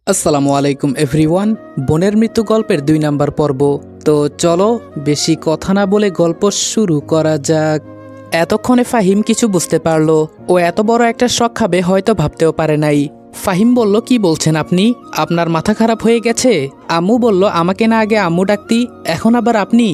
আসসালামু আলাইকুম এভরিওয়ান। বোনের মৃত্যু গল্পের 2 নাম্বার পর্ব। তো চলো বেশি কথা না বলে গল্প শুরু করা যাক। এতক্ষণে ফাহিম কিছু বুঝতে পারলো। ও এত বড় একটা শক খাবে হয়তো ভাবতেও পারে নাই। ফাহিম বলল, কি বলছেন আপনি? আপনার মাথা খারাপ হয়ে গেছে? আম্মু বলল, আমাকে না আগে আম্মু ডাকতি, এখন আবার আপনি?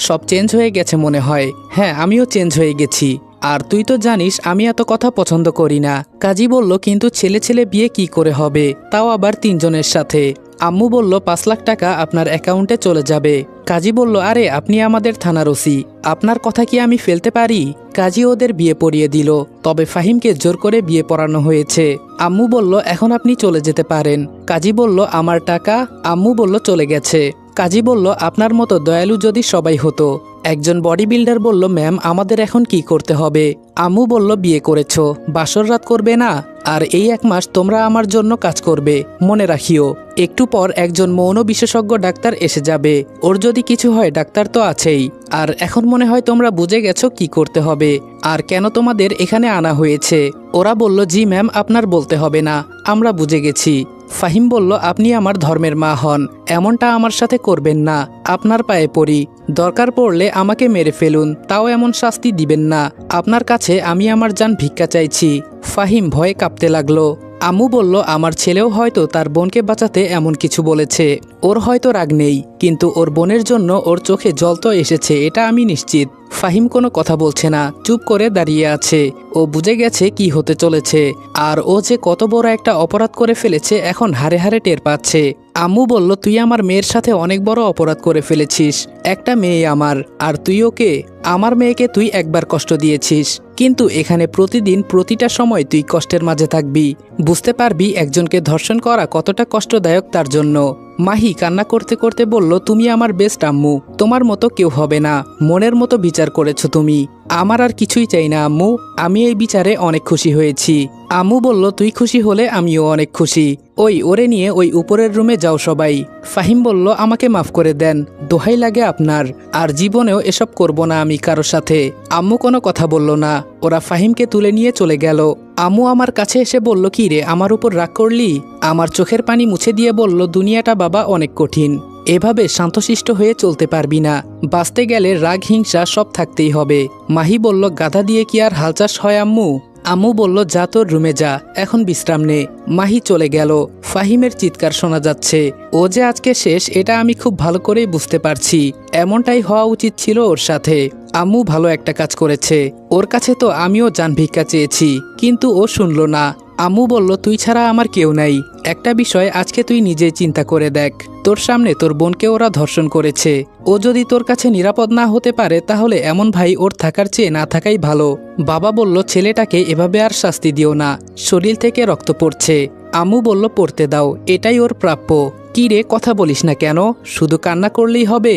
সব চেঞ্জ হয়ে গেছে মনে হয়। হ্যাঁ, আমিও চেঞ্জ হয়ে গেছি। আর তুই তো জানিস আমি এত কথা পছন্দ করি না। কাজী বলল, কিন্তু ছেলে ছেলে বিয়ে কি করে হবে, তাও আবার 3 জনের সাথে? আম্মু বলল, 5 লাখ টাকা আপনার অ্যাকাউন্টে চলে যাবে। কাজী বলল, আরে আপনি আমাদের থানার ওসি, আপনার কথা কি আমি ফেলতে পারি? কাজী ওদের বিয়ে পড়িয়ে দিল, তবে ফাহিমকে জোর করে বিয়ে পড়ানো হয়েছে। আম্মু বলল, এখন আপনি চলে যেতে পারেন। কাজী বলল, আমার টাকা? আম্মু বলল, চলে গেছে। কাজী বলল, আপনার মতো দয়ালু যদি সবাই হতো। একজন বডি বিল্ডার বলল, ম্যাম আমাদের এখন কি করতে হবে? আম্মু বলল, বিয়ে করেছ, বাসর রাত করবে না, আর এই 1 মাস তোমরা আমার জন্য কাজ করবে, মনে রাখিও। একটু পর একজন মৌন বিশেষজ্ঞ ডাক্তার এসে যাবে, ওর যদি কিছু হয় ডাক্তার তো আছেই। আর এখন মনে হয় তোমরা বুঝে গেছো কি করতে হবে আর কেন তোমাদের এখানে আনা হয়েছে। ওরা বলল, জি ম্যাম, আপনার বলতে হবে না, আমরা বুঝে গেছি। ফাহিম বলল, আপনি আমার ধর্মের মা হন, এমনটা আমার সাথে করবেন না, আপনার পায়ে পড়ি, দরকার পড়লে আমাকে মেরে ফেলুন, তাও এমন শাস্তি দিবেন না। আপনার কাছে আমি আমার জান ভিক্ষা চাইছি। ফাহিম ভয়ে কাঁপতে লাগলো। আম্মু বলল, আমার ছেলেও হয়তো তার বোনকে বাঁচাতে এমন কিছু বলেছে। ওর হয়তো রাগ নেই, কিন্তু ওর বোনের জন্য ওর চোখে জল তো এসেছে, এটা আমি নিশ্চিত। ফাহিম কোনো কথা বলছে না, চুপ করে দাঁড়িয়ে আছে। ও বুঝে গেছে কি হতে চলেছে, আর ও যে কত বড় একটা অপরাধ করে ফেলেছে এখন হারে হারে টের পাচ্ছে। আম্মু বলল, তুই আমার মেয়ের সাথে অনেক বড় অপরাধ করে ফেলেছিস। একটা মেয়ে আমার, আর তুই ওকে? আমার মেয়েকে তুই একবার কষ্ট দিয়েছিস, কিন্তু এখানে প্রতিদিন প্রতিটা সময় তুই কষ্টের মাঝে থাকবি। বুঝতে পারবি একজনকে ধর্ষণ করা কতটা কষ্টদায়ক তার জন্য। মাহি কান্না করতে করতে বলল, তুমি আমার বেস্ট আম্মু, তোমার মতো কেউ হবে না, মনের মতো বিচার করেছো তুমি। আমার আর কিছুই চাই না আম্মু, আমি এই বিচারে অনেক খুশি হয়েছি। আম্মু বলল, তুই খুশি হলে আমিও অনেক খুশি। ওরে নিয়ে ওই উপরের রুমে যাও সবাই। ফাহিম বলল, আমাকে মাফ করে দেন, দোহাই লাগে আপনার, আর জীবনেও এসব করব না আমি কারোর সাথে। আম্মু কোনো কথা বলল না, ওরা ফাহিমকে তুলে নিয়ে চলে গেল। আম্মু আমার কাছে এসে বলল, কি রে আমার উপর রাগ করলি? আমার চোখের পানি মুছে দিয়ে বলল, দুনিয়াটা বাবা অনেক কঠিন, এভাবে শান্তশিষ্ট হয়ে চলতে পারবি না, বাঁচতে গেলে রাগ হিংসা সব থাকতেই হবে। মাহি বলল, গাধা দিয়ে কি আর হাল চাষ হয় আম্মু? আম্মু বলল, যা তোর রুমে যা, এখন বিশ্রাম নে। মাহি চলে গেল। ফাহিমের চিৎকার শোনা যাচ্ছে। ও যে আজকে শেষ এটা আমি খুব ভালো করেই বুঝতে পারছি, এমনটাই হওয়া উচিত ছিল ওর সাথে। আম্মু ভালো একটা কাজ করেছে, ওর কাছে তো আমিও জান ভিক্ষা চেয়েছি, কিন্তু ও শুনল না। আম্মু বলল, তুই ছাড়া আমার কেউ নাই, একটা বিষয় আজকে তুই নিজেই চিন্তা করে দেখ, তোর সামনে তোর বোনকে ওরা ধর্ষণ করেছে, ও যদি তোর কাছে নিরাপদ না হতে পারে তাহলে এমন ভাই ওর থাকার চেয়ে না থাকাই ভালো। বাবা বলল, ছেলেটাকে এভাবে আর শাস্তি দিও না, শরীর থেকে রক্ত পড়ছে। আম্মু বলল, পড়তে দাও, এটাই ওর প্রাপ্য। কি রে কথা বলিস না কেন? শুধু কান্না করলেই হবে?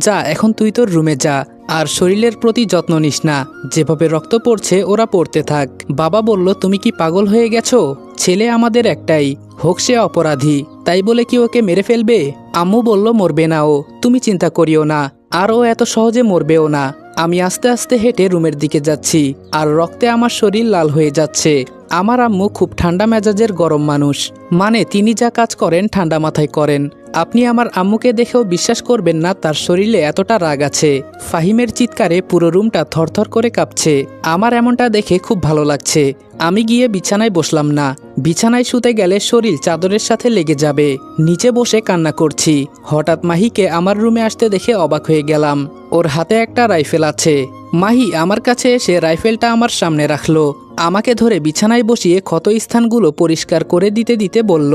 যা এখন তুই তোর রুমে যা, আর শরীরের প্রতি যত্ন নিস না, যেভাবে রক্ত পড়ছে ওরা পড়তে থাক। বাবা বলল, তুমি কি পাগল হয়ে গেছো? ছেলে আমাদের একটাই, হোক সে অপরাধী, তাই বলে কি ওকে মেরে ফেলবে? আম্মু বলল, মরবে না ও, তুমি চিন্তা করিও না, আর ও এত সহজে মরবেও না। আমি আস্তে আস্তে হেঁটে রুমের দিকে যাচ্ছি, আর রক্তে আমার শরীর লাল হয়ে যাচ্ছে। আমার আম্মু খুব ঠান্ডা মেজাজের গরম মানুষ, মানে তিনি যা কাজ করেন ঠান্ডা মাথায় করেন। আপনি আমার আম্মুকে দেখেও বিশ্বাস করবেন না তার শরীরে এতটা রাগ আছে। ফাহিমের চিৎকারে পুরো রুমটা থরথর করে কাঁপছে। আমার এমনটা দেখে খুব ভালো লাগছে। আমি গিয়ে বিছানায় বসলাম না, বিছানায় শুতে গেলে শরীর চাদরের সাথে লেগে যাবে। নিচে বসে কান্না করছি। হঠাৎ মাহিকে আমার রুমে আসতে দেখে অবাক হয়ে গেলাম। ওর হাতে একটা রাইফেল আছে। মাহি আমার কাছে এসে রাইফেলটা আমার সামনে রাখলো, আমাকে ধরে বিছানায় বসিয়ে ক্ষত স্থানগুলো পরিষ্কার করে দিতে দিতে বলল,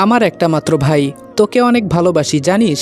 আমার একটা মাত্র ভাই, তোকে অনেক ভালোবাসি জানিস।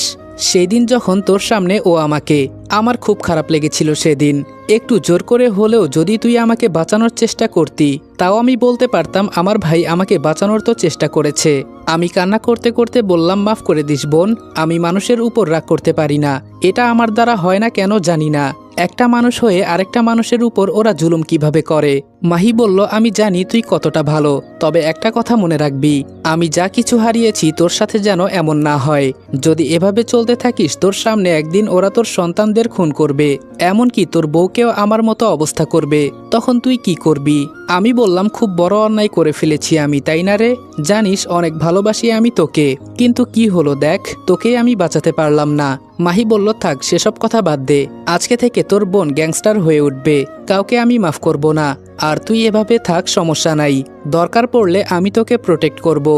সেদিন যখন তোর সামনে ও আমাকে, আমার খুব খারাপ লেগেছিল সেদিন। একটু জোর করে হলেও যদি তুই আমাকে বাঁচানোর চেষ্টা করতি, তাও আমি বলতে পারতাম আমার ভাই আমাকে বাঁচানোর তো চেষ্টা করেছে। আমি কান্না করতে করতে বললাম, মাফ করে দিস বোন, আমি মানুষের উপর রাগ করতে পারি না, এটা আমার দ্বারা হয় না কেন জানি না। একটা মানুষ হয়ে আরেকটা মানুষের উপর ওরা জুলুম কিভাবে করে। মাহি বলল, আমি জানি তুই কতটা ভালো, তবে একটা কথা মনে রাখবি, আমি যা কিছু হারিয়েছি তোর সাথে যেন এমন না হয়। যদি এভাবে চলতে থাকিস তোর সামনে একদিন ওরা তোর সন্তানদের আমাদের খুন করবে, এমনকি তোর বউকেও আমার মতো অবস্থা করবে, তখন তুই কি করবি? আমি বললাম, খুব বড় অন্যায় করে ফেলেছি আমি, তাই না রে? জানিস অনেক ভালোবাসি আমি তোকে, কিন্তু কি হলো দেখ, তোকেই আমি বাঁচাতে পারলাম না। মাহি বলল, থাক সেসব কথা বাদ দে, আজকে থেকে তোর বোন গ্যাংস্টার হয়ে উঠবে, কাউকে আমি মাফ করব না, আর তুই এভাবে থাক, সমস্যা নাই, দরকার পড়লে আমি তোকে প্রোটেক্ট করব।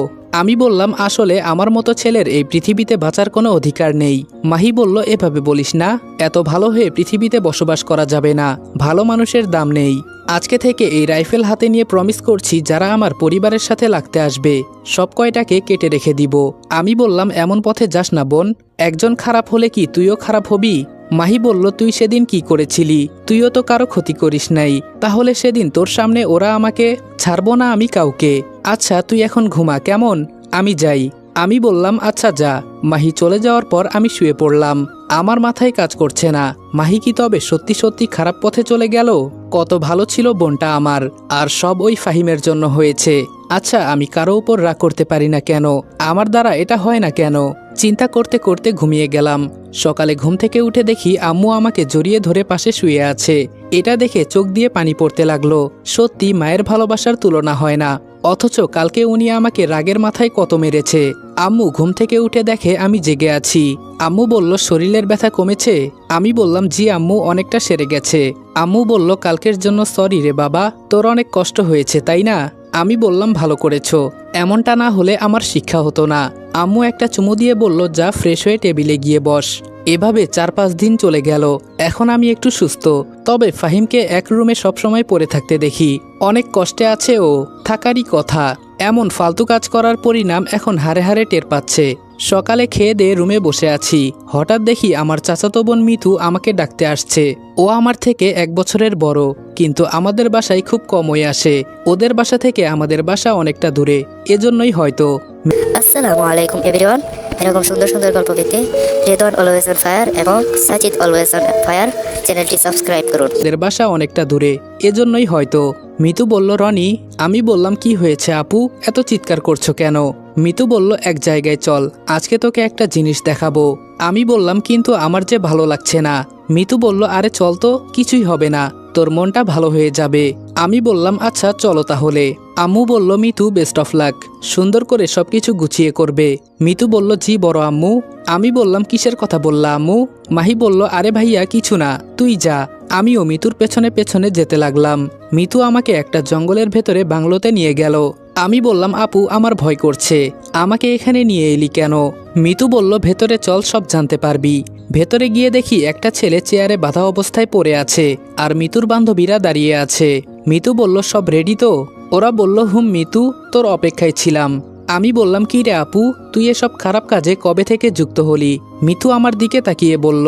আমি বললাম, আসলে আমার মতো ছেলের এই পৃথিবীতে বাঁচার কোনো অধিকার নেই। মাহি বলল, এভাবে বলিস না, এত ভালো হয়ে পৃথিবীতে বসবাস করা যাবে না, ভালো মানুষের দাম নেই। আজকে থেকে এই রাইফেল হাতে নিয়ে প্রমিস করছি, যারা আমার পরিবারের সাথে লাগতে আসবে সব কয়টাকে কেটে রেখে দিব। আমি বললাম, এমন পথে যাস না বোন, একজন খারাপ হলে কি তুইও খারাপ হবি? মাহি বলল, তুই সেদিন কি করেছিলি? তুইও তো কারো ক্ষতি করিস নাই, তাহলে সেদিন তোর সামনে ওরা আমাকে ছাড়বো না আমি কাউকে। আচ্ছা তুই এখন ঘুমা কেমন, আমি যাই। আমি বললাম, আচ্ছা যা। মাহি চলে যাওয়ার পর আমি শুয়ে পড়লাম। আমার মাথায় কাজ করছে না, মাহি কি তবে সত্যি সত্যি খারাপ পথে চলে গেল? কত ভালো ছিল বোনটা আমার, আর সব ওই ফাহিমের জন্য হয়েছে। আচ্ছা আমি কারো উপর রাগ করতে পারি না কেন? আমার দ্বারা এটা হয় না কেন? চিন্তা করতে করতে ঘুমিয়ে গেলাম। সকালে ঘুম থেকে উঠে দেখি আম্মু আমাকে জড়িয়ে ধরে পাশে শুয়ে আছে। এটা দেখে চোখ দিয়ে পানি পড়তে লাগলো। সত্যি মায়ের ভালোবাসার তুলনা হয় না, অথচ কালকে উনি আমাকে রাগের মাথায় কত মেরেছে। আম্মু ঘুম থেকে উঠে দেখে আমি জেগে আছি। আম্মু বলল, শরীরের ব্যথা কমেছে? আমি বললাম, জি আম্মু, অনেকটা সেরে গেছে। আম্মু বলল, কালকের জন্য সরি রে বাবা, তোর অনেক কষ্ট হয়েছে তাই না? আমি বললাম, ভালো করেছো, এমনটা না হলে আমার শিক্ষা হতো না। আম্মু একটা চুমু দিয়ে বলল, যা ফ্রেশ হয়ে টেবিলে গিয়ে বস। এভাবে 4-5 দিন চলে গেল। এখন আমি একটু সুস্থ, তবে ফাহিমকে এক রুমে সবসময় পড়ে থাকতে দেখি। অনেক কষ্টে আছে ও, থাকারই কথা। এমন ফালতু কাজ করার পরিণাম এখন হারে হারে টের পাচ্ছে। সকালে খেয়ে দিয়ে রুমে বসে আছি, হঠাৎ দেখি আমার চাচাতো বোন মিথু আমাকে ডাকতে আসছে। ও আমার থেকে 1 বছরের বড়, কিন্তু আমাদের বাসায় খুব কমই আসে। ওদের বাসা থেকে আমাদের বাসা অনেকটা দূরে, এজন্যই হয়তো। আসসালামু আলাইকুম এভরিওয়ান। এরকম সুন্দর সুন্দর গল্প পেতে রেদওয়ান অলওয়েজ অন ফায়ার এবং সাজিদ অলওয়েজ অন ফায়ার চ্যানেলটি সাবস্ক্রাইব করুন। ওদের বাসা অনেকটা দূরে, এজন্যই হয়তো। মিতু বলল, রনি। আমি বললাম, কি হয়েছে আপু, এত চিৎকার করছো কেন? মিতু বলল, এক জায়গায় চল, আজকে তোকে একটা জিনিস দেখাবো। আমি বললাম, কিন্তু আমার যে ভালো লাগছে না। মিতু বলল, আরে চল তো, কিছুই হবে না, তোর মনটা ভালো হয়ে যাবে। আমি বললাম, আচ্ছা চলো তাহলে। আম্মু বলল, মিতু বেস্ট অফ লাক, সুন্দর করে সবকিছু গুছিয়ে করবে। মিতু বলল, জি বড় আম্মু। আমি বললাম, কিসের কথা বললা আম্মু? মাহি বলল, আরে ভাইয়া কিছু না, তুই যা। আমিও মিতুর পেছনে পেছনে যেতে লাগলাম। মিতু আমাকে একটা জঙ্গলের ভেতরে বাংলোতে নিয়ে গেল। আমি বললাম, আপু আমার ভয় করছে, আমাকে এখানে নিয়ে এলি কেন? মিতু বলল, ভেতরে চল, সব জানতে পারবি। ভেতরে গিয়ে দেখি একটা ছেলে চেয়ারে বাঁধা অবস্থায় পড়ে আছে, আর মিতুর বান্ধবীরা দাঁড়িয়ে আছে। মিতু বলল, সব রেডি তো? ওরা বলল, হুম মিতু, তোর অপেক্ষায় ছিলাম। আমি বললাম, কি রে আপু, তুই এসব খারাপ কাজে কবে থেকে যুক্ত হলি? মিতু আমার দিকে তাকিয়ে বলল,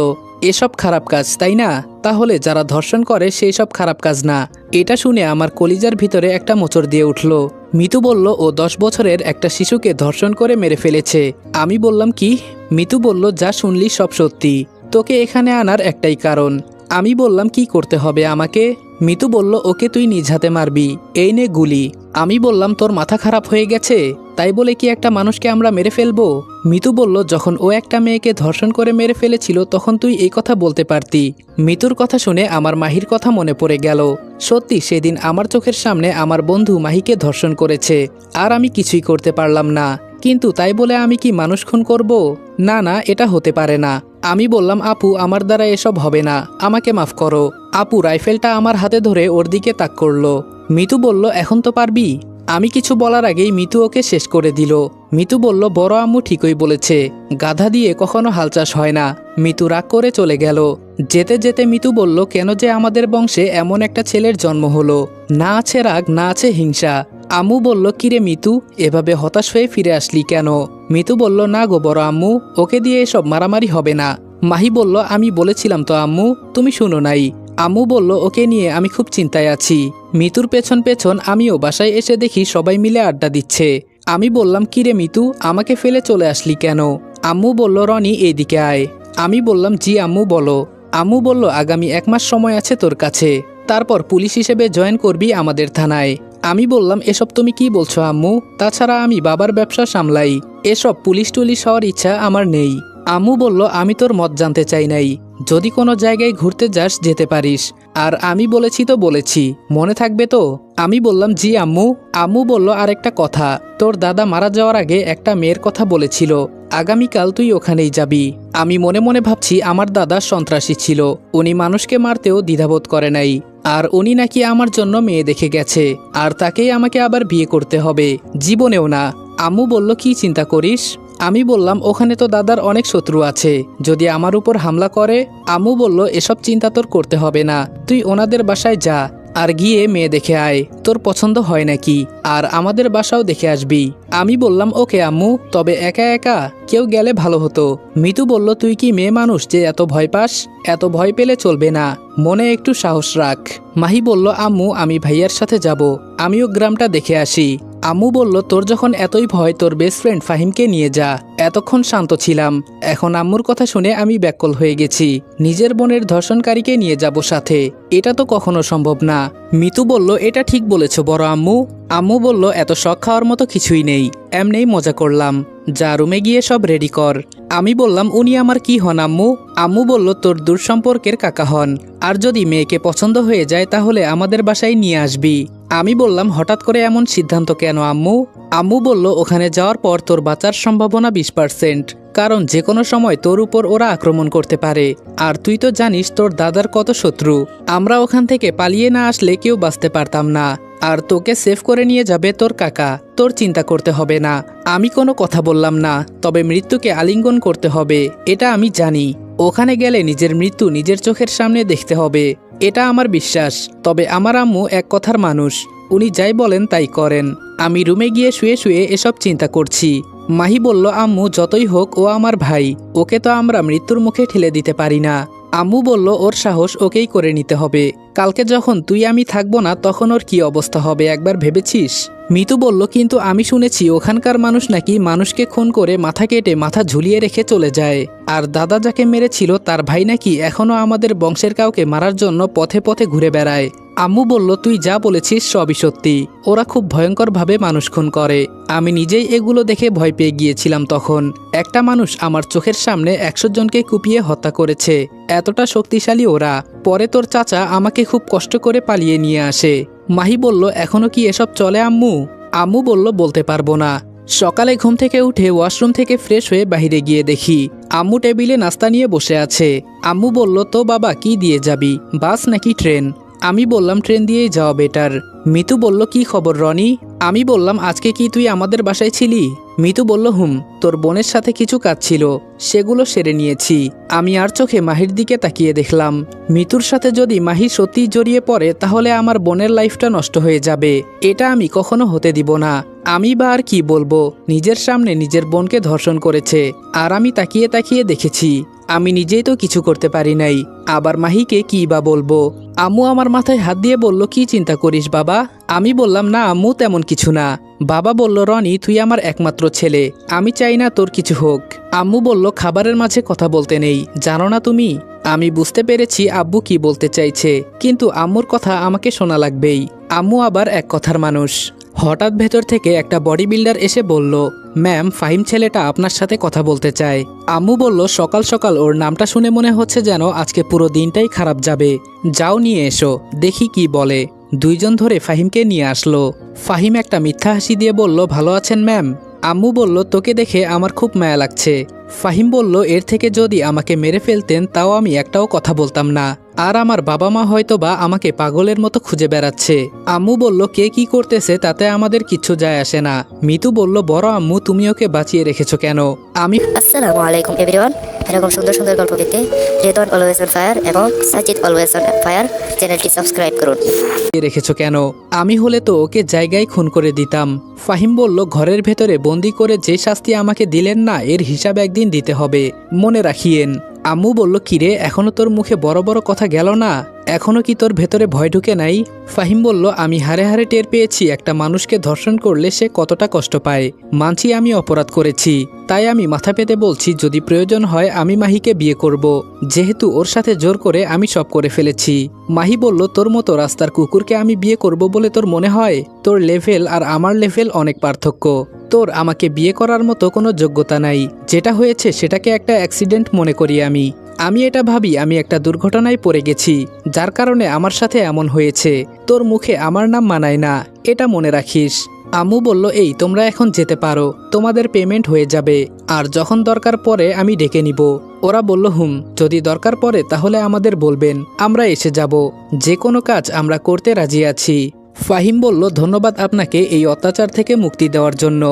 এসব খারাপ কাজ তাই না? তাহলে যারা ধর্ষণ করে সেই সব খারাপ কাজ না। এটা শুনে আমার কলিজার ভিতরে একটা মোচড় দিয়ে উঠল। মিতু বলল, ও 10 বছরের একটা শিশুকে ধর্ষণ করে মেরে ফেলেছে। আমি বললাম, কি? মিতু বলল, যা শুনলি সব সত্যি, তোকে এখানে আনার একটাই কারণ। আমি বললাম, কি করতে হবে আমাকে? মিতু বলল, ওকে তুই নিজ হাতে মারবি, এই নে গুলি। আমি বললাম, তোর মাথা খারাপ হয়ে গেছে? তাই বলে কি একটা মানুষকে আমরা মেরে ফেলবো? মিতু বলল, যখন ও একটা মেয়েকে ধর্ষণ করে মেরে ফেলেছিল তখন তুই এই কথা বলতে পারতি। মিতুর কথা শুনে আমার মাহির কথা মনে পড়ে গেল। সত্যি সেদিন আমার চোখের সামনে আমার বন্ধু মাহিকে ধর্ষণ করেছে, আর আমি কিছুই করতে পারলাম না। কিন্তু তাই বলে আমি কি মানুষ খুন করব? না না, এটা হতে পারে না। আমি বললাম, আপু আমার দ্বারা এসব হবে না, আমাকে মাফ করো। আপু রাইফেলটা আমার হাতে ধরে ওর দিকে তাক করলো। মিতু বলল, এখন তো পারবি? আমি কিছু বলার আগেই মিতু ওকে শেষ করে দিল। মিতু বলল, বড় আম্মু ঠিকই বলেছে, গাধা দিয়ে কখনো হাল চাষ হয় না। মিতু রাগ করে চলে গেল। যেতে যেতে মিতু বলল, কেন যে আমাদের বংশে এমন একটা ছেলের জন্ম হলো, না আছে রাগ, না আছে হিংসা। আম্মু বলল, কিরে মিতু, এভাবে হতাশ হয়ে ফিরে আসলি কেন? মিতু বলল, না গো বড় আম্মু, ওকে দিয়ে এসব মারামারি হবে না। মাহি বলল, আমি বলেছিলাম তো আম্মু, তুমি শুনো নাই। আম্মু বলল, ওকে নিয়ে আমি খুব চিন্তায় আছি। মিতুর পেছন পেছন আমিও বাসায় এসে দেখি সবাই মিলে আড্ডা দিচ্ছে। আমি বললাম, কিরে মিতু, আমাকে ফেলে চলে আসলি কেন? আম্মু বলল, রনি এইদিকে আয়। আমি বললাম, জি আম্মু বলো। আম্মু বলল, আগামী 1 মাস সময় আছে তোর কাছে, তারপর পুলিশ হিসেবে জয়েন করবি আমাদের থানায়। আমি বললাম, এসব তুমি কি বলছো আম্মু? তাছাড়া আমি বাবার ব্যবসা সামলাই, এসব পুলিশ টুলিশ হওয়ার ইচ্ছা আমার নেই। আম্মু বলল, আমি তোর মত জানতে চাই নাই। যদি কোনো জায়গায় ঘুরতে যাস যেতে পারিস। আর আমি বলেছি তো বলেছি, মনে থাকবে তো? আমি বললাম, জি আম্মু। আম্মু বলল, আরেকটা কথা, তোর দাদা মারা যাওয়ার আগে একটা মেয়ের কথা বলেছিল, আগামীকাল তুই ওখানেই যাবি। আমি মনে মনে ভাবছি আমার দাদা সন্ত্রাসী ছিল, উনি মানুষকে মারতেও দ্বিধাবোধ করে নাই। আর উনি নাকি আমার জন্য মেয়ে দেখে গেছে, আর তাকেই আমাকে আবার বিয়ে করতে হবে, জীবনেও না। আম্মু বলল, কি চিন্তা করিস? আমি বললাম, ওখানে তো দাদার অনেক শত্রু আছে, যদি আমার উপর হামলা করে। আম্মু বলল, এসব চিন্তা তোর করতে হবে না, তুই ওনাদের বাসায় যা, আর গিয়ে মেয়ে দেখে আয়, তোর পছন্দ হয় নাকি, আর আমাদের বাসাও দেখে আসবি। আমি বললাম, ওকে আম্মু, তবে একা একা কেউ গেলে ভালো হতো। মিতু বলল, তুই কি মেয়ে মানুষ যে এত ভয় পাস? এত ভয় পেলে চলবে না, মনে একটু সাহস রাখ। মাহি বলল, আম্মু আমি ভাইয়ার সাথে যাব, আমিও গ্রামটা দেখে আসি। আম্মু বলল, তোর যখন এতই ভয়, তোর বেস্ট ফ্রেন্ড ফাহিমকে নিয়ে যা। এতক্ষণ শান্ত ছিলাম, এখন আম্মুর কথা শুনে আমি ব্যাকুল হয়ে গেছি। নিজের বোনের ধর্ষণকারীকে নিয়ে যাব সাথে, এটা তো কখনো সম্ভব না। মিতু বলল, এটা ঠিক বলেছ বড় আম্মু। আম্মু বলল, এত শখ খাওয়ার মতো কিছুই নেই, এমনিই মজা করলাম, যা রুমে গিয়ে সব রেডি কর। আমি বললাম, উনি আমার কি হন আম্মু? আম্মু বলল, তোর দূর সম্পর্কের কাকা হন, আর যদি মেয়েকে পছন্দ হয়ে যায় তাহলে আমাদের বাসায় নিয়ে আসবি। আমি বললাম, হঠাৎ করে এমন সিদ্ধান্ত কেন আম্মু? আম্মু বলল, ওখানে যাওয়ার পর তোর বাঁচার সম্ভাবনা 20%, কারণ যে কোনো সময় তোর উপর ওরা আক্রমণ করতে পারে, আর তুই তো জানিস তোর দাদার কত শত্রু। আমরা ওখান থেকে পালিয়ে না আসলে কেউ বাঁচতে পারতাম না, আর তোকে সেভ করে নিয়ে যাবে তোর কাকা, তোর চিন্তা করতে হবে না। আমি কোনো কথা বললাম না, তবে মৃত্যুকে আলিঙ্গন করতে হবে, এটা আমি জানি। ওখানে গেলে নিজের মৃত্যু নিজের চোখের সামনে দেখতে হবে, এটা আমার বিশ্বাস। তবে আমার আম্মু এক কথার মানুষ, উনি যাই বলেন তাই করেন। আমি রুমে গিয়ে শুয়ে শুয়ে এসব চিন্তা করছি। মাহি বলল, আম্মু যতই হোক ও আমার ভাই, ওকে তো আমরা মৃত্যুর মুখে ঠেলে দিতে পারি না। আম্মু বলল, ওর সাহস ওকেই করে নিতে হবে, কালকে যখন তুই আমি থাকবো না তখন ওর কি অবস্থা হবে একবার ভেবেছিস? মিতু বলল, কিন্তু আমি শুনেছি ওখানকার মানুষ নাকি মানুষকে খুন করে মাথা কেটে মাথা ঝুলিয়ে রেখে চলে যায়, আর দাদা যাকে মেরেছিল তার ভাই নাকি এখনো আমাদের বংশের কাউকে মারার জন্য পথে পথে ঘুরে বেড়ায়। আম্মু বলল, তুই যা বলেছিস সবই সত্যি, ওরা খুব ভয়ঙ্করভাবে মানুষ খুন করে। আমি নিজেই এগুলো দেখে ভয় পেয়ে গিয়েছিলাম। তখন একটা মানুষ আমার চোখের সামনে 100 জনকে কুপিয়ে হত্যা করেছে, এতটা শক্তিশালী ওরা। পরে তোর চাচা আমাকে খুব কষ্ট করে পালিয়ে নিয়ে আসে। মাহি বলল, এখনো কি এসব চলে আম্মু? আম্মু বলল, বলতে পারবো না। সকালে ঘুম থেকে উঠে ওয়াশরুম থেকে ফ্রেশ হয়ে বাইরে গিয়ে দেখি আম্মু টেবিলে নাস্তা নিয়ে বসে আছে। আম্মু বলল, তো বাবা কি দিয়ে যাবি, বাস নাকি ট্রেন? আমি বললাম, ট্রেন দিয়েই যাওয়া বেটার। মিতু বলল, কি খবর রনি? আমি বললাম, আজকে কি তুই আমাদের বাসায় ছিলি? মিতু বলল, তোর বোনের সাথে কিছু কাজ ছিল, সেগুলো সেরে নিয়েছি। আমি আর চোখে মাহির দিকে তাকিয়ে দেখলাম, মিতুর সাথে যদি মাহি সত্যিই জড়িয়ে পড়ে তাহলে আমার বোনের লাইফটা নষ্ট হয়ে যাবে, এটা আমি কখনো হতে দিব না। আমি বা আর কি বলবো, নিজের সামনে নিজের বোনকে ধর্ষণ করেছে, আর আমি তাকিয়ে তাকিয়ে দেখেছি। আমি নিজেই তো কিছু করতে পারি নাই, আবার মাহিকে কি বা বলবো? আম্মু আমার মাথায় হাত দিয়ে বলল, কি চিন্তা করিস বাবা? আমি বললাম, না আম্মু তেমন কিছু না। বাবা বলল, রনি তুই আমার একমাত্র ছেলে, আমি চাই না তোর কিছু হোক। আম্মু বলল, খাবারের মাঝে কথা বলতে নেই, জানো না তুমি? আমি বুঝতে পেরেছি আব্বু কি বলতে চাইছে, কিন্তু আম্মুর কথা আমাকে শোনা লাগবেই। আম্মু আবার এক কথার মানুষ। হঠাৎ ভেতর থেকে একটা বডি বিল্ডার এসে বলল, ম্যাম ফাহিম ছেলেটা আপনার সাথে কথা বলতে চায়। আম্মু বলল, সকাল সকাল ওর নামটা শুনে মনে হচ্ছে যেন আজকে পুরো দিনটাই খারাপ যাবে, যাও নিয়ে এসো, দেখি কি বলে। 2 জন ধরে ফাহিমকে নিয়ে আসলো। ফাহিম একটা মিথ্যা হাসি দিয়ে বলল, ভালো আছেন ম্যাম? আম্মু বলল, তোকে দেখে আমার খুব মায়া লাগছে। ফাহিম বলল, এর থেকে যদি আমাকে মেরে ফেলতেন তাও আমি একটাও কথা বলতাম না, আর আমার বাবা মা হয়তো বা আমাকে পাগলের মতো খুঁজে বেড়াচ্ছে। আম্মু বলল, কে কি করতেছে তাতে আমাদের কিচ্ছু যায় আসে না। মিতু বলল, বড় আম্মু তুমি ওকে বাঁচিয়ে রেখেছো কেন? আমি আসসালামু আলাইকুম এভরিওয়ান। এরকম সুন্দর সুন্দর গল্প পেতে রেদওয়ান অলওয়েজ অন ফায়ার এবং সাজিদ অলওয়েজ অন ফায়ার চ্যানেলটি সাবস্ক্রাইব করুন। রেখেছো কেন? আমি হলে তো ওকে জায়গায় খুন করে দিতাম। ফাহিম বলল, ঘরের ভেতরে বন্দি করে যে শাস্তি আমাকে দিলেন না, এর হিসাব একদিন দিতে হবে, মনে রাখিয়েন। আম্মু বলল, কিরে এখনো তোর মুখে বড় বড় কথা গেল না? এখনো কি তোর ভেতরে ভয় ঢুকে নাই? ফাহিম বলল, আমি হারে হারে টের পেয়েছি একটা মানুষকে ধর্ষণ করলে সে কতটা কষ্ট পায়। মানছি আমি অপরাধ করেছি, তাই আমি মাথা পেতে বলছি যদি প্রয়োজন হয় আমি মাহিকে বিয়ে করব, যেহেতু ওর সাথে জোর করে আমি সব করে ফেলেছি। মাহি বলল, তোর মতো রাস্তার কুকুরকে আমি বিয়ে করব বলে তোর মনে হয়? তোর লেভেল আর আমার লেভেল অনেক পার্থক্য। তোর আমাকে বিয়ে করার মতো কোনো যোগ্যতা নাই। যেটা হয়েছে সেটাকে একটা অ্যাক্সিডেন্ট মনে করি আমি এটা ভাবি আমি একটা দুর্ঘটনায় পড়ে গেছি, যার কারণে আমার সাথে এমন হয়েছে। তোর মুখে আমার নাম মানায় না, এটা মনে রাখিস। আম্মু বলল, এই তোমরা এখন যেতে পারো, তোমাদের পেমেন্ট হয়ে যাবে, আর যখন দরকার পড়ে আমি ডেকে নিব। ওরা বলল, যদি দরকার পড়ে তাহলে আমাদের বলবেন, আমরা এসে যাব, যে কোনো কাজ আমরা করতে রাজি আছি। ফাহিম বলল, ধন্যবাদ আপনাকে এই অত্যাচার থেকে মুক্তি দেওয়ার জন্য।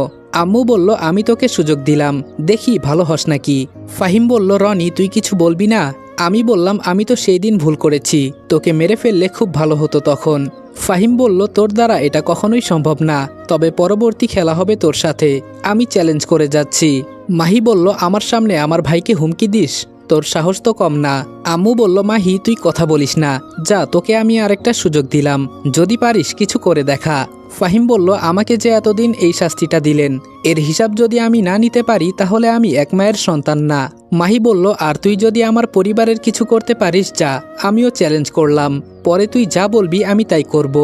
আম্মু বলল, আমি তোকে সুযোগ দিলাম, দেখি ভালো হস নাকি। ফাহিম বলল, রনি তুই কিছু বলবি না? আমি বললাম, আমি তো সেই দিন ভুল করেছি, তোকে মেরে ফেললে খুব ভালো হতো তখন। ফাহিম বলল, তোর দ্বারা এটা কখনোই সম্ভব না, তবে পরবর্তী খেলা হবে তোর সাথে, আমি চ্যালেঞ্জ করে যাচ্ছি। মাহি বলল, আমার সামনে আমার ভাইকে হুমকি দিস, তোর সাহস তো কম না। আম্মু বলল, মাহি তুই কথা বলিস না, যা তোকে আমি আরেকটা সুযোগ দিলাম, যদি পারিস কিছু করে দেখা। ফাহিম বলল, আমাকে যে এতদিন এই শাস্তিটা দিলেন, এর হিসাব যদি আমি না নিতে পারি তাহলে আমি এক মায়ের সন্তান না। মাহি বলল, আর তুই যদি আমার পরিবারের কিছু করতে পারিস যা, আমিও চ্যালেঞ্জ করলাম, পরে তুই যা বলবি আমি তাই করব।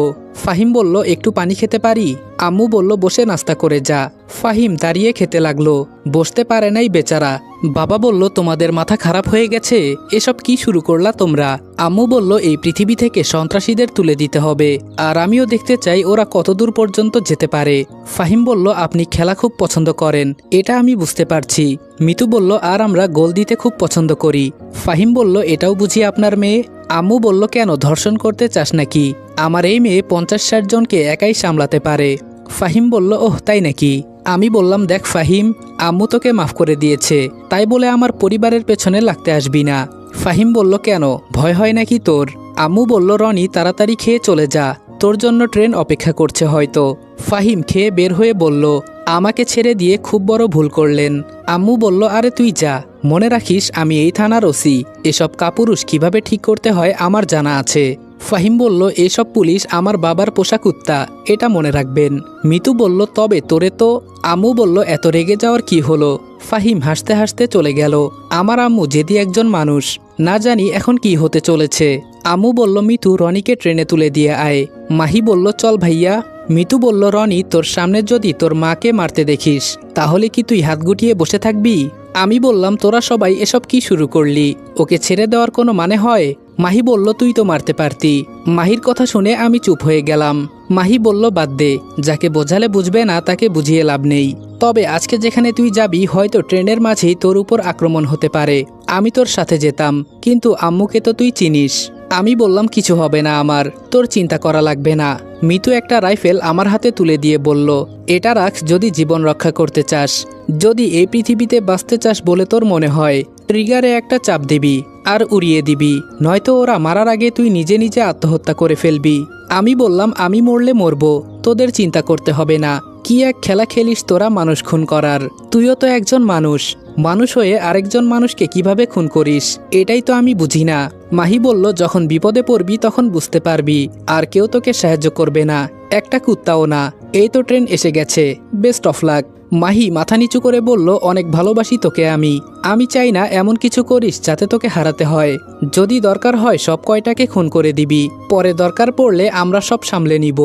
ফাহিম বলল, একটু পানি খেতে পারি? আম্মু বলল, বসে নাস্তা করে যা। ফাহিম দাঁড়িয়ে খেতে লাগলো, বসতে পারে নাই বেচারা। বাবা বলল, তোমাদের মাথা খারাপ হয়ে গেছে, এসব কি শুরু করলা তোমরা? আম্মু বলল, এই পৃথিবী থেকে সন্ত্রাসীদের তুলে দিতে হবে, আর আমিও দেখতে চাই ওরা কতদূর পর্যন্ত যেতে পারে। ফাহিম বলল, আপনি খেলা খুব পছন্দ করেন, এটা আমি বুঝতে পারছি। মিতু বলল, আর আমরা গোল দিতে খুব পছন্দ করি। ফাহিম বলল, এটাও বুঝি আপনার মেয়ে? আম্মু বলল, কেন ধর্ষণ করতে চাস নাকি? আমার এই মেয়ে 50-60 জনকে একাই সামলাতে পারে। ফাহিম বলল, ওহ তাই নাকি? আমি বললাম, দেখ ফাহিম, আম্মু তোকে মাফ করে দিয়েছে, তাই বলে আমার পরিবারের পেছনে লাগতে আসবি না। ফাহিম বলল, কেন, ভয় হয় নাকি তোর? আম্মু বলল, রনি তাড়াতাড়ি খেয়ে চলে যা, তোর জন্য ট্রেন অপেক্ষা করছে হয়তো। ফাহিম খেয়ে বের হয়ে বলল, আমাকে ছেড়ে দিয়ে খুব বড় ভুল করলেন। আম্মু বলল, আরে তুই যা, মনে রাখিস আমি এই থানার ওসি, এসব কাপুরুষ কিভাবে ঠিক করতে হয় আমার জানা আছে। ফাহিম বলল, এসব পুলিশ আমার বাবার পোষা কুত্তা, এটা মনে রাখবেন। মিতু বলল, তবে তোরে তো। আম্মু বলল, এত রেগে যাওয়ার কি হলো? ফাহিম হাসতে হাসতে চলে গেল। আমার আম্মু যেদি একজন মানুষ, না জানি এখন কি হতে চলেছে। আম্মু বলল, মিতু রনিকে ট্রেনে তুলে দিয়ে আয়। মাহি বলল, চল ভাইয়া। মিতু বলল, রনি তোর সামনে যদি তোর মাকে মারতে দেখিস তাহলে কি তুই হাত গুটিয়ে বসে থাকবি? আমি বললাম, তোরা সবাই এসব কি শুরু করলি, ওকে ছেড়ে দেওয়ার কোনো মানে হয়? মাহি বলল, তুই তো মারতে পারতি। মাহির কথা শুনে আমি চুপ হয়ে গেলাম। মাহি বলল, বাদ দে, যাকে বোঝালে বুঝবে না তাকে বুঝিয়ে লাভ নেই। তবে আজকে যেখানে তুই যাবি হয়তো ট্রেনের মাঝেই তোর উপর আক্রমণ হতে পারে, আমি তোর সাথে যেতাম, কিন্তু আম্মুকে তো তুই চিনিস। আমি বললাম, কিছু হবে না আমার, তোর চিন্তা করা লাগবে না। মিতু একটা রাইফেল আমার হাতে তুলে দিয়ে বলল, এটা রাখ যদি জীবন রক্ষা করতে চাস, যদি এই পৃথিবীতে বাঁচতে চাস বলে তোর মনে হয়, ট্রিগারে একটা চাপ দিবি আর উড়িয়ে দিবি, নয়তো ওরা মারার আগে তুই নিজে নিজে আত্মহত্যা করে ফেলবি। আমি বললাম, আমি মরলে মরবো, তোদের চিন্তা করতে হবে না। কি এক খেলা খেলিস তোরা মানুষ খুন করার, তুইও তো একজন মানুষ, মানুষ হয়ে আরেকজন মানুষকে কিভাবে খুন করিস, এটাই তো আমি বুঝি না। মাহি বলল, যখন বিপদে পড়বি তখন বুঝতে পারবি, আর কেউ তোকে সাহায্য করবে না, একটা কুত্তাও না। এই তো ট্রেন এসে গেছে, বেস্ট অফ লাক। মাহি মাথা নিচু করে বলল, অনেক ভালোবাসি তোকে আমি চাই না এমন কিছু করিস যাতে তোকে হারাতে হয়। যদি দরকার হয় সব কয়টাকে খুন করে দিবি, পরে দরকার পড়লে আমরা সব সামলে নিব।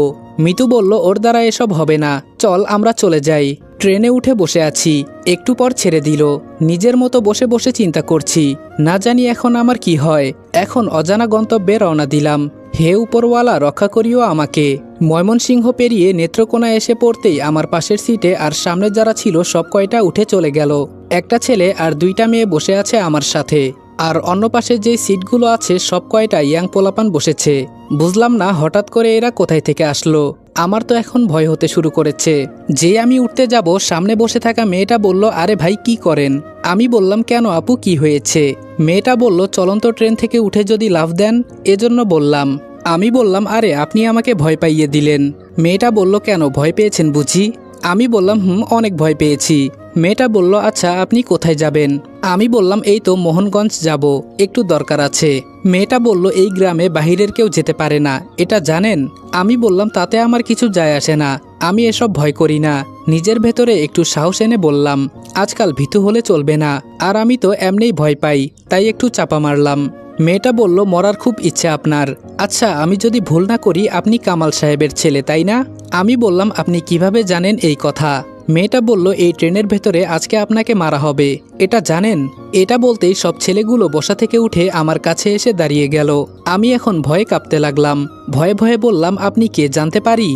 মিতু বলল, ওর দ্বারা এসব হবে না, চল আমরা চলে যাই। ট্রেনে উঠে বসে আছি, একটু পর ছেড়ে দিল। নিজের মতো বসে বসে চিন্তা করছি, না জানি এখন আমার কি হয়। এখন অজানা গন্তব্যে রওনা দিলাম। হে উপরওয়ালা, রক্ষা করিও আমাকে। ময়মনসিংহ পেরিয়ে নেত্রকোনা এসে পড়তেই আমার পাশের সিটে আর সামনে যারা ছিল সব কয়টা উঠে চলে গেল। একটা ছেলে আর 2টা মেয়ে বসে আছে আমার সাথে, আর অন্য পাশে যে সিটগুলো আছে সব কয়টা ইয়াং পোলাপান বসেছে। বুঝলাম না হঠাৎ করে এরা কোথায় থেকে আসলো। আমার তো এখন ভয় হতে শুরু করেছে। যে আমি উঠতে যাব, সামনে বসে থাকা মেয়েটা বলল, আরে ভাই কি করেন? আমি বললাম, কেন আপু কি হয়েছে? মেয়েটা বলল, চলন্ত ট্রেন থেকে উঠে যদি লাফ দেন, এজন্য বললাম। আমি বললাম, আরে আপনি আমাকে ভয় পাইয়ে দিলেন। মেয়েটা বলল, কেন ভয় পেয়েছেন বুঝি? আমি বললাম, অনেক ভয় পেয়েছি। মেয়েটা বলল, আচ্ছা আপনি কোথায় যাবেন? আমি বললাম, এই তো মোহনগঞ্জ যাব, একটু দরকার আছে। মেয়েটা বলল, এই গ্রামে বাহিরের কেউ যেতে পারে না, এটা জানেন? আমি বললাম, তাতে আমার কিছু যায় আসে না, আমি এসব ভয় করি না। নিজের ভেতরে একটু সাহস এনে বললাম, আজকাল ভীতু হলে চলবে না, আর আমি তো এমনিই ভয় পাই, তাই একটু চাপা মারলাম। মেয়েটা বলল, মরার খুব ইচ্ছে আপনার? আচ্ছা আমি যদি ভুল না করি আপনি কামাল সাহেবের ছেলে, তাই না? আমি বললাম, আপনি কিভাবে জানেন এই কথা? মেয়েটা বলল, এই ট্রেনের ভেতরে আজকে আপনাকে মারা হবে, এটা জানেন? এটা বলতেই সব ছেলেগুলো বসা থেকে উঠে আমার কাছে এসে দাঁড়িয়ে গেল। আমি এখন ভয়ে কাঁপতে লাগলাম। ভয়ে ভয়ে বললাম, আপনি কে জানতে পারি?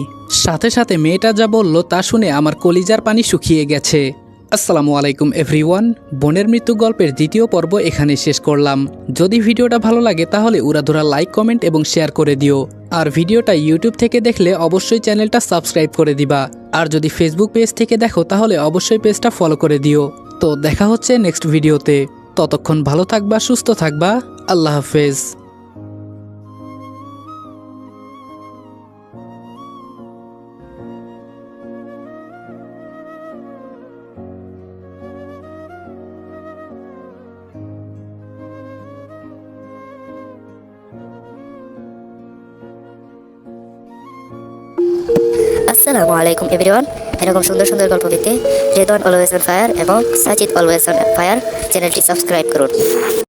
সাথে সাথে মেয়েটা যা বলল তা শুনে আমার কলিজার পানি শুকিয়ে গেছে। আসসালামু আলাইকুম এভরিওয়ান। বোনের মৃত্যু গল্পের দ্বিতীয় পর্ব এখানে শেষ করলাম। যদি ভিডিওটা ভালো লাগে তাহলে উড়াধুরা লাইক, কমেন্ট এবং শেয়ার করে দিও। আর ভিডিওটা ইউটিউব থেকে দেখলে অবশ্যই চ্যানেলটা সাবস্ক্রাইব করে দিবা। আর যদি ফেসবুক পেজ থেকে দেখো তাহলে অবশ্যই পেজটা ফলো করে দিও। তো দেখা হচ্ছে নেক্সট ভিডিওতে। ততক্ষণ ভালো থাকবা, সুস্থ থাকবা। আল্লাহ হাফেজ। আসসালামু আলাইকুম এভরিওয়ান। এরকম সুন্দর সুন্দর গল্প পেতে রেদওয়ান অলওয়েজ অন ফায়ার এবং সাজিদ অলওয়েজ অন ফায়ার চ্যানেলটি সাবস্ক্রাইব করুন।